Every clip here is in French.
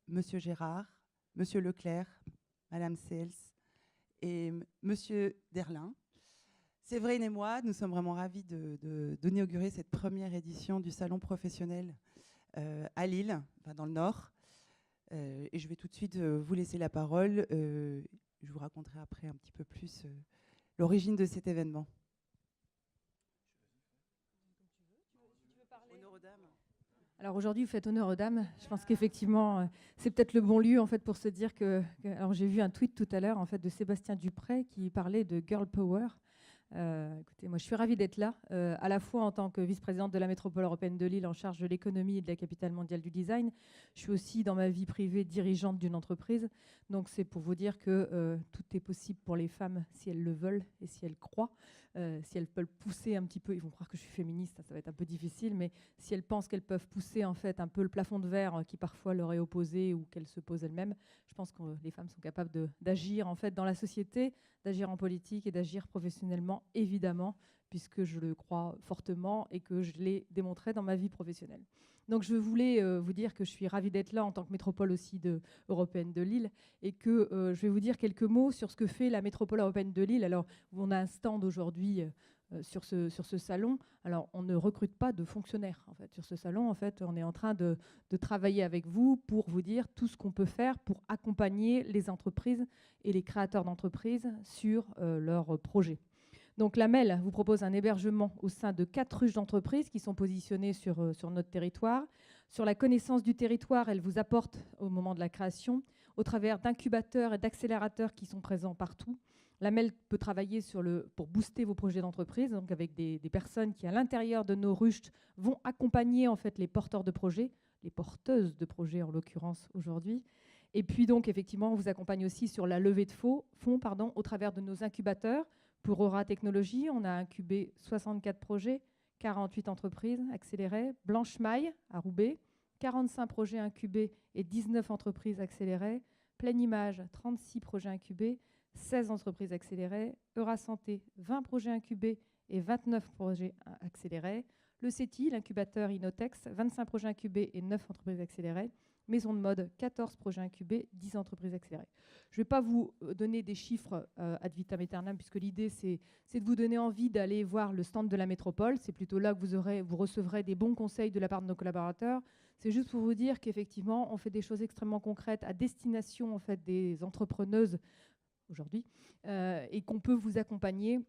Monsieur Gérard, Monsieur Leclerc, Madame Sales et Monsieur Derlin. Séverine et moi, nous sommes vraiment ravis d'inaugurer cette première édition du salon professionnel à Lille, enfin dans le Nord. Et je vais tout de suite vous laisser la parole. Je vous raconterai après un petit peu plus l'origine de cet événement. Honneur aux dames. Alors aujourd'hui, vous faites honneur aux dames. Je pense qu'effectivement, c'est peut-être le bon lieu en fait pour se dire que alors j'ai vu un tweet tout à l'heure en fait de Sébastien Dupret qui parlait de girl power. Écoutez, moi je suis ravie d'être là, à la fois en tant que vice-présidente de la métropole européenne de Lille en charge de l'économie et de la capitale mondiale du design. Je suis aussi dans ma vie privée dirigeante d'une entreprise. Donc c'est pour vous dire que tout est possible pour les femmes si elles le veulent et si elles croient. Si elles peuvent pousser un petit peu, ils vont croire que je suis féministe, ça va être un peu difficile, mais si elles pensent qu'elles peuvent pousser en fait un peu le plafond de verre qui parfois leur est opposé ou qu'elles se posent elles-mêmes, je pense que les femmes sont capables d'agir en fait dans la société, d'agir en politique et d'agir professionnellement, évidemment, puisque je le crois fortement et que je l'ai démontré dans ma vie professionnelle. Donc je voulais vous dire que je suis ravie d'être là en tant que métropole aussi européenne de Lille et que je vais vous dire quelques mots sur ce que fait la métropole européenne de Lille. Alors, on a un stand aujourd'hui sur ce salon. Alors, on ne recrute pas de fonctionnaires en fait, sur ce salon. En fait, on est en train de travailler avec vous pour vous dire tout ce qu'on peut faire pour accompagner les entreprises et les créateurs d'entreprises sur leurs projets. Donc la MEL vous propose un hébergement au sein de 4 ruches d'entreprises qui sont positionnées sur notre territoire. Sur la connaissance du territoire, elle vous apporte au moment de la création, au travers d'incubateurs et d'accélérateurs qui sont présents partout. La MEL peut travailler pour booster vos projets d'entreprise, donc avec des personnes qui, à l'intérieur de nos ruches, vont accompagner en fait les porteurs de projets, les porteuses de projets en l'occurrence aujourd'hui. Et puis donc effectivement, on vous accompagne aussi sur la levée de fonds au travers de nos incubateurs. Pour Aura Technologies, on a incubé 64 projets, 48 entreprises accélérées. Blanche Maille à Roubaix, 45 projets incubés et 19 entreprises accélérées. Pleine Image, 36 projets incubés, 16 entreprises accélérées. Eurasanté, 20 projets incubés et 29 projets accélérés. Le CETI, l'incubateur Inotex, 25 projets incubés et 9 entreprises accélérées. Maison de mode, 14 projets incubés, 10 entreprises accélérées. Je ne vais pas vous donner des chiffres ad vitam aeternam, puisque l'idée, c'est de vous donner envie d'aller voir le stand de la métropole. C'est plutôt là que vous recevrez des bons conseils de la part de nos collaborateurs. C'est juste pour vous dire qu'effectivement, on fait des choses extrêmement concrètes à destination en fait, des entrepreneuses aujourd'hui et qu'on peut vous accompagner.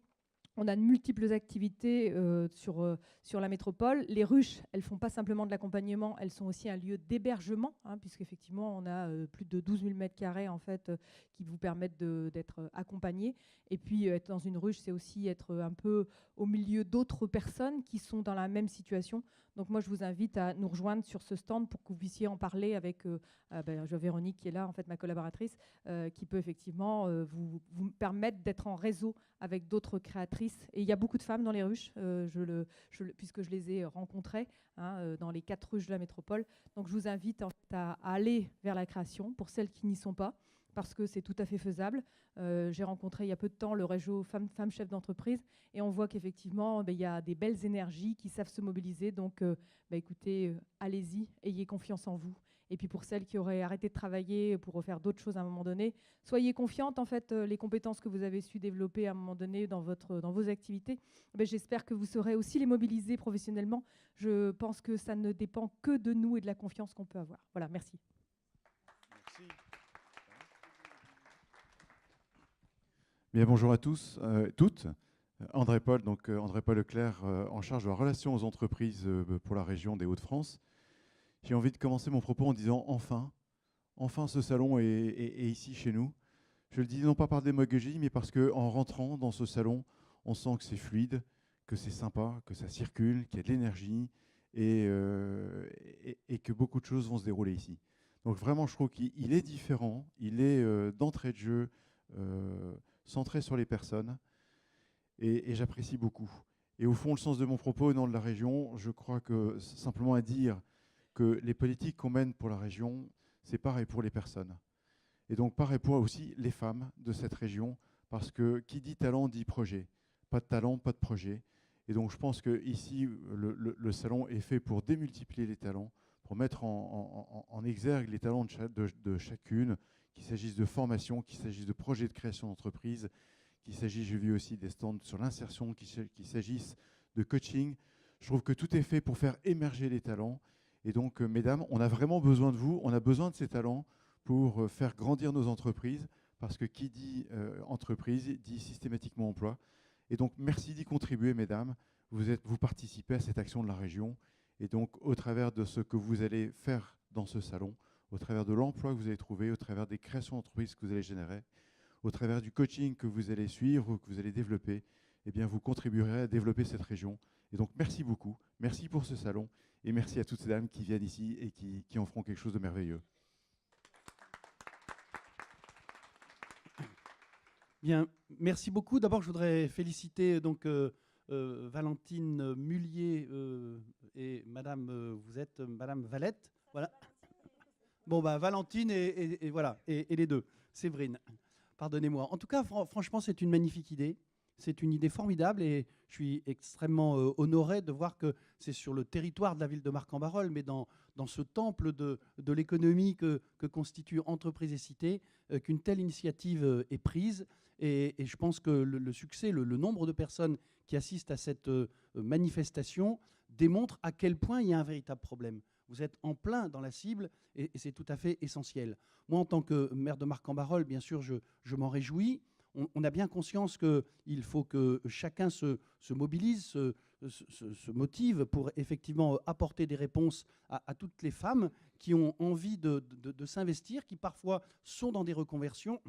On a de multiples activités sur la métropole. Les ruches, elles ne font pas simplement de l'accompagnement, elles sont aussi un lieu d'hébergement, puisqu'effectivement, on a plus de 12 000 mètres carrés en fait, qui vous permettent d'être accompagnés. Et puis, être dans une ruche, c'est aussi être un peu au milieu d'autres personnes qui sont dans la même situation. Donc moi, je vous invite à nous rejoindre sur ce stand pour que vous puissiez en parler avec Véronique, qui est là, en fait, ma collaboratrice, qui peut effectivement vous permettre d'être en réseau avec d'autres créatrices. Et il y a beaucoup de femmes dans les ruches, puisque je les ai rencontrées dans les 4 ruches de la métropole. Donc je vous invite en fait, à aller vers la création pour celles qui n'y sont pas, parce que c'est tout à fait faisable. J'ai rencontré il y a peu de temps le réseau femmes chefs d'entreprise et on voit qu'effectivement, il y a des belles énergies qui savent se mobiliser. Donc écoutez, allez-y, ayez confiance en vous. Et puis pour celles qui auraient arrêté de travailler pour refaire d'autres choses à un moment donné, soyez confiantes en fait, les compétences que vous avez su développer à un moment donné dans vos activités. J'espère que vous saurez aussi les mobiliser professionnellement. Je pense que ça ne dépend que de nous et de la confiance qu'on peut avoir. Voilà, merci. Merci. Bien, bonjour à tous, toutes. André Paul Leclerc, en charge de la relation aux entreprises pour la région des Hauts-de-France. J'ai envie de commencer mon propos en disant enfin ce salon est ici chez nous. Je le dis non pas par démagogie, mais parce qu'en rentrant dans ce salon, on sent que c'est fluide, que c'est sympa, que ça circule, qu'il y a de l'énergie et que beaucoup de choses vont se dérouler ici. Donc vraiment, je trouve qu'il est différent, il est d'entrée de jeu centré sur les personnes et j'apprécie beaucoup. Et au fond, le sens de mon propos au nom de la région, je crois que simplement à dire que les politiques qu'on mène pour la région, c'est pareil pour les personnes. Et donc pareil pour aussi les femmes de cette région, parce que qui dit talent dit projet. Pas de talent, pas de projet. Et donc je pense qu'ici, le salon est fait pour démultiplier les talents, pour mettre en exergue les talents de chacune, qu'il s'agisse de formation, qu'il s'agisse de projets de création d'entreprise, qu'il s'agisse, j'ai vu aussi des stands sur l'insertion, qu'il s'agisse de coaching. Je trouve que tout est fait pour faire émerger les talents. Et donc, mesdames, on a vraiment besoin de vous, on a besoin de ces talents pour faire grandir nos entreprises, parce que qui dit entreprise dit systématiquement emploi. Et donc, merci d'y contribuer, mesdames. Vous participez à cette action de la région. Et donc, au travers de ce que vous allez faire dans ce salon, au travers de l'emploi que vous allez trouver, au travers des créations d'entreprises que vous allez générer, au travers du coaching que vous allez suivre ou que vous allez développer, eh bien, vous contribuerez à développer cette région. Et donc, merci beaucoup. Merci pour ce salon. Et merci à toutes ces dames qui viennent ici et qui en feront quelque chose de merveilleux. Bien, merci beaucoup. D'abord, je voudrais féliciter donc Valentine Mullier et Madame, vous êtes Madame Valette, voilà. Bon, bah, Valentine et voilà, et les deux, Séverine. Pardonnez-moi. En tout cas, franchement, c'est une magnifique idée. C'est une idée formidable et je suis extrêmement honoré de voir que c'est sur le territoire de la ville de Marcq-en-Barœul, mais dans ce temple de l'économie que constitue Entreprise et Cité, qu'une telle initiative est prise. Et je pense que le succès, le nombre de personnes qui assistent à cette manifestation démontre à quel point il y a un véritable problème. Vous êtes en plein dans la cible et c'est tout à fait essentiel. Moi, en tant que maire de Marcq-en-Barœul, bien sûr, je m'en réjouis. On a bien conscience qu'il faut que chacun se mobilise, se motive pour effectivement apporter des réponses à toutes les femmes qui ont envie de s'investir, qui parfois sont dans des reconversions.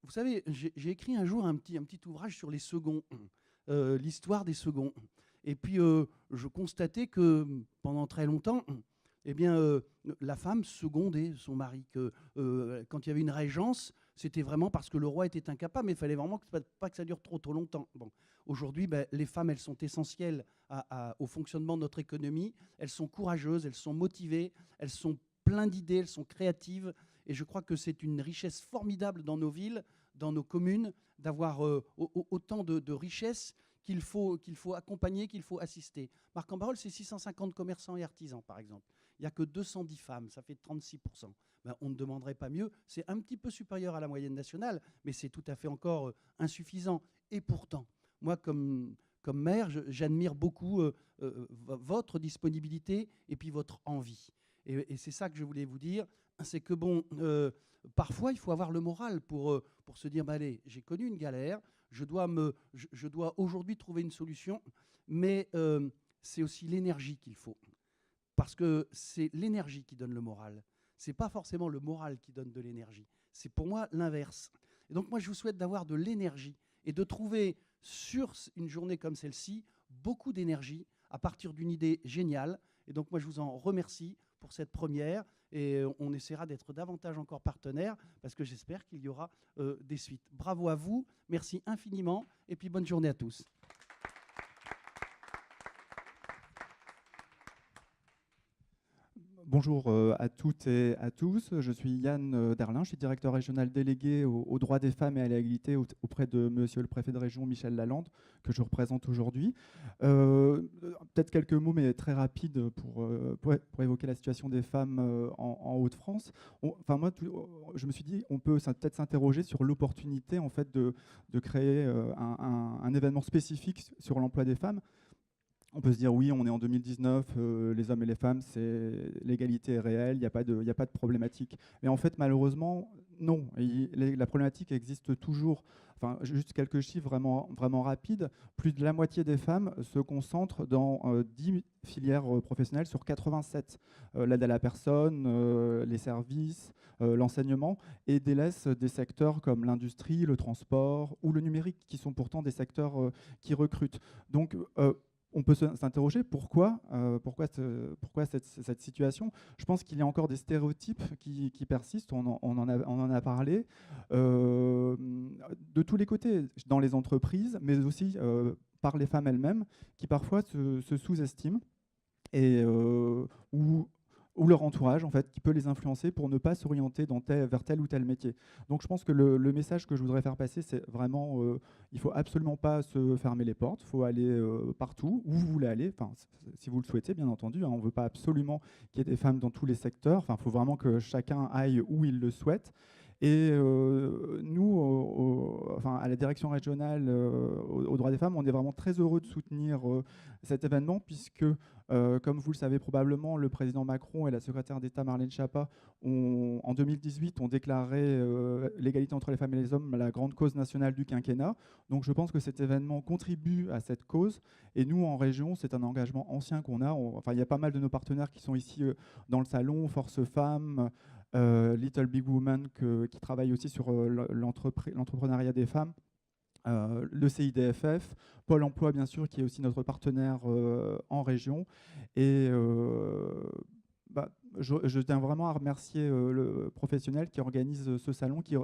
Vous savez, j'ai écrit un jour un petit ouvrage sur les seconds, l'histoire des seconds. Et puis, je constatais que pendant très longtemps, eh bien, la femme secondait son mari. Quand il y avait une régence, c'était vraiment parce que le roi était incapable, mais il fallait vraiment pas que ça dure trop longtemps. Bon. Aujourd'hui, les femmes, elles sont essentielles au fonctionnement de notre économie. Elles sont courageuses, elles sont motivées, elles sont pleines d'idées, elles sont créatives. Et je crois que c'est une richesse formidable dans nos villes, dans nos communes, d'avoir autant de richesses qu'il faut accompagner, qu'il faut assister. Marcq-en-Barœul, c'est 650 commerçants et artisans, par exemple. Il n'y a que 210 femmes, ça fait 36%. On ne demanderait pas mieux. C'est un petit peu supérieur à la moyenne nationale, mais c'est tout à fait encore insuffisant. Et pourtant, moi, comme maire, j'admire beaucoup votre disponibilité et puis votre envie. Et c'est ça que je voulais vous dire, c'est que bon, parfois, il faut avoir le moral pour se dire, allez, j'ai connu une galère, je dois aujourd'hui trouver une solution, mais c'est aussi l'énergie qu'il faut. Parce que c'est l'énergie qui donne le moral. Ce n'est pas forcément le moral qui donne de l'énergie. C'est pour moi l'inverse. Et donc moi, je vous souhaite d'avoir de l'énergie et de trouver sur une journée comme celle-ci beaucoup d'énergie à partir d'une idée géniale. Et donc moi, je vous en remercie pour cette première. Et on essaiera d'être davantage encore partenaires parce que j'espère qu'il y aura des suites. Bravo à vous, merci infiniment et puis bonne journée à tous. Bonjour à toutes et à tous. Je suis Yann Derlin, je suis directeur régional délégué aux droits des femmes et à l'égalité auprès de monsieur le préfet de région Michel Lalande, que je représente aujourd'hui. Peut-être quelques mots, mais très rapides pour évoquer la situation des femmes en Hauts-de-France. Moi, je me suis dit, on peut peut-être s'interroger sur l'opportunité en fait, de créer un événement spécifique sur l'emploi des femmes. On peut se dire, oui, on est en 2019, les hommes et les femmes, l'égalité est réelle, il n'y a pas de problématique. Mais en fait, malheureusement, non. La problématique existe toujours. Enfin, juste quelques chiffres vraiment rapides. Plus de la moitié des femmes se concentrent dans 10 filières professionnelles sur 87. L'aide à la personne, les services, l'enseignement, et délaissent des secteurs comme l'industrie, le transport ou le numérique, qui sont pourtant des secteurs qui recrutent. Donc, on peut s'interroger pourquoi cette situation. Je pense qu'il y a encore des stéréotypes qui persistent, on en a parlé, de tous les côtés, dans les entreprises, mais aussi par les femmes elles-mêmes, qui parfois se sous-estiment et ou ou leur entourage en fait, qui peut les influencer pour ne pas s'orienter vers tel ou tel métier. Donc je pense que le message que je voudrais faire passer, c'est vraiment, il ne faut absolument pas se fermer les portes, il faut aller partout où vous voulez aller, si vous le souhaitez bien entendu, hein, on ne veut pas absolument qu'il y ait des femmes dans tous les secteurs, il faut vraiment que chacun aille où il le souhaite. Et nous, à la direction régionale aux droits des femmes, on est vraiment très heureux de soutenir cet événement puisque, comme vous le savez probablement, le président Macron et la secrétaire d'État Marlène Schiappa, en 2018, ont déclaré l'égalité entre les femmes et les hommes la grande cause nationale du quinquennat. Donc je pense que cet événement contribue à cette cause. Et nous, en région, c'est un engagement ancien qu'on a. Il y a pas mal de nos partenaires qui sont ici dans le salon, Force Femmes, Little Big Woman qui travaille aussi sur l'entrepreneuriat des femmes, le CIDFF, Pôle emploi bien sûr qui est aussi notre partenaire en région. Et je tiens vraiment à remercier le professionnel qui organise ce salon, qui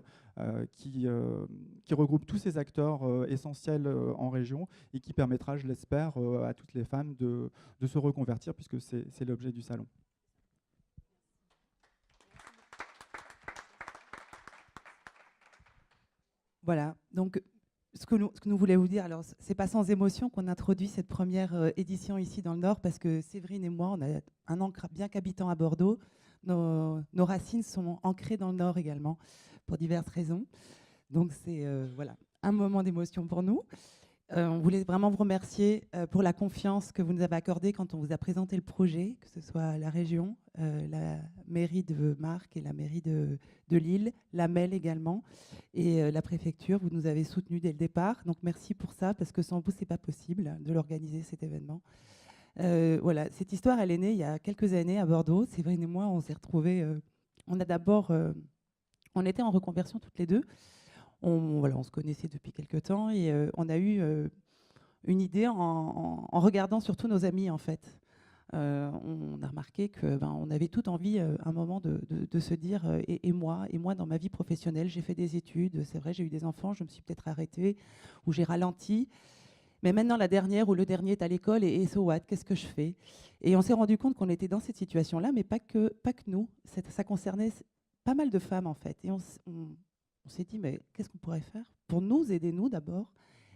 regroupe tous ces acteurs essentiels en région et qui permettra, je l'espère, à toutes les femmes de se reconvertir puisque c'est l'objet du salon. Voilà, donc ce que nous voulons vous dire, alors c'est pas sans émotion qu'on introduit cette première édition ici dans le Nord, parce que Séverine et moi, on a un an, bien qu'habitant à Bordeaux, nos racines sont ancrées dans le Nord également, pour diverses raisons. Donc c'est voilà, un moment d'émotion pour nous. On voulait vraiment vous remercier pour la confiance que vous nous avez accordée quand on vous a présenté le projet, que ce soit la région, la mairie de Marcq et la mairie de Lille, la MEL également, et la préfecture. Vous nous avez soutenus dès le départ. Donc merci pour ça, parce que sans vous, ce n'est pas possible de l'organiser, cet événement. Voilà, cette histoire, elle est née il y a quelques années à Bordeaux. Séverine et moi, on s'est retrouvés. On était en reconversion toutes les deux. On se connaissait depuis quelques temps et on a eu une idée en regardant surtout nos amis en fait. On a remarqué qu'on avait toute envie à un moment de se dire et moi dans ma vie professionnelle, j'ai fait des études, c'est vrai, j'ai eu des enfants, je me suis peut-être arrêtée ou j'ai ralenti. Mais maintenant, la dernière ou le dernier est à l'école et so what, qu'est-ce que je fais? Et on s'est rendu compte qu'on était dans cette situation-là, mais pas que nous. Ça concernait pas mal de femmes en fait. Et on s'est dit, mais qu'est-ce qu'on pourrait faire pour nous aider, nous d'abord?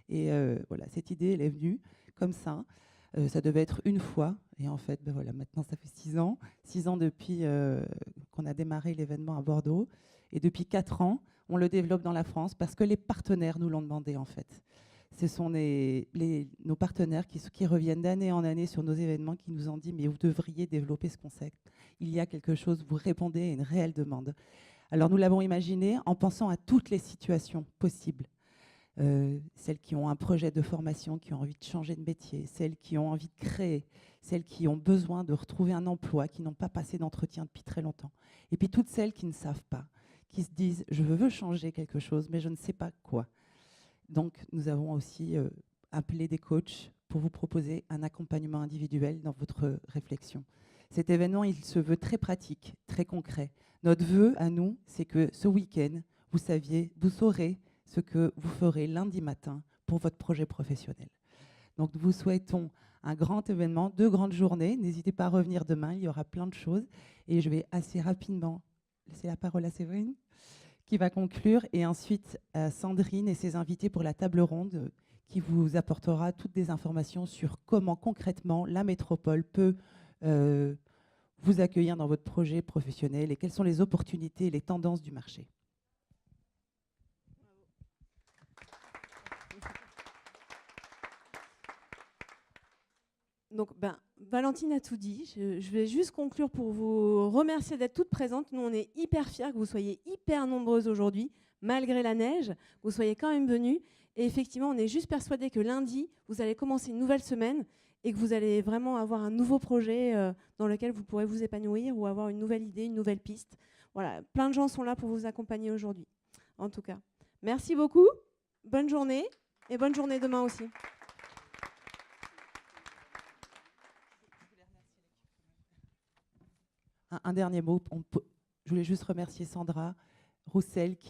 Et voilà, cette idée, elle est venue comme ça. Ça devait être une fois. Et en fait, voilà, maintenant, ça fait 6 ans. 6 ans depuis qu'on a démarré l'événement à Bordeaux. Et depuis 4 ans, on le développe dans la France parce que les partenaires nous l'ont demandé, en fait. Ce sont nos partenaires qui reviennent d'année en année sur nos événements, qui nous ont dit, mais vous devriez développer ce concept. Il y a quelque chose, vous répondez à une réelle demande. Alors nous l'avons imaginé en pensant à toutes les situations possibles. Celles qui ont un projet de formation, qui ont envie de changer de métier, celles qui ont envie de créer, celles qui ont besoin de retrouver un emploi, qui n'ont pas passé d'entretien depuis très longtemps. Et puis toutes celles qui ne savent pas, qui se disent « je veux changer quelque chose, mais je ne sais pas quoi ». Donc nous avons aussi appelé des coachs pour vous proposer un accompagnement individuel dans votre réflexion. Cet événement, il se veut très pratique, très concret. Notre vœu à nous, c'est que ce week-end, vous saurez ce que vous ferez lundi matin pour votre projet professionnel. Donc nous vous souhaitons un grand événement, 2 grandes journées. N'hésitez pas à revenir demain, il y aura plein de choses. Et je vais assez rapidement laisser la parole à Séverine, qui va conclure, et ensuite à Sandrine et ses invités pour la table ronde, qui vous apportera toutes des informations sur comment concrètement la métropole peut vous accueillir dans votre projet professionnel et quelles sont les opportunités et les tendances du marché. Donc, Valentine a tout dit. Je vais juste conclure pour vous remercier d'être toutes présentes. Nous, on est hyper fiers que vous soyez hyper nombreuses aujourd'hui, malgré la neige, que vous soyez quand même venues. Et effectivement, on est juste persuadés que lundi, vous allez commencer une nouvelle semaine et que vous allez vraiment avoir un nouveau projet dans lequel vous pourrez vous épanouir ou avoir une nouvelle idée, une nouvelle piste. Voilà, plein de gens sont là pour vous accompagner aujourd'hui. En tout cas, merci beaucoup. Bonne journée et bonne journée demain aussi. Un dernier mot. Je voulais juste remercier Sandra Roussel qui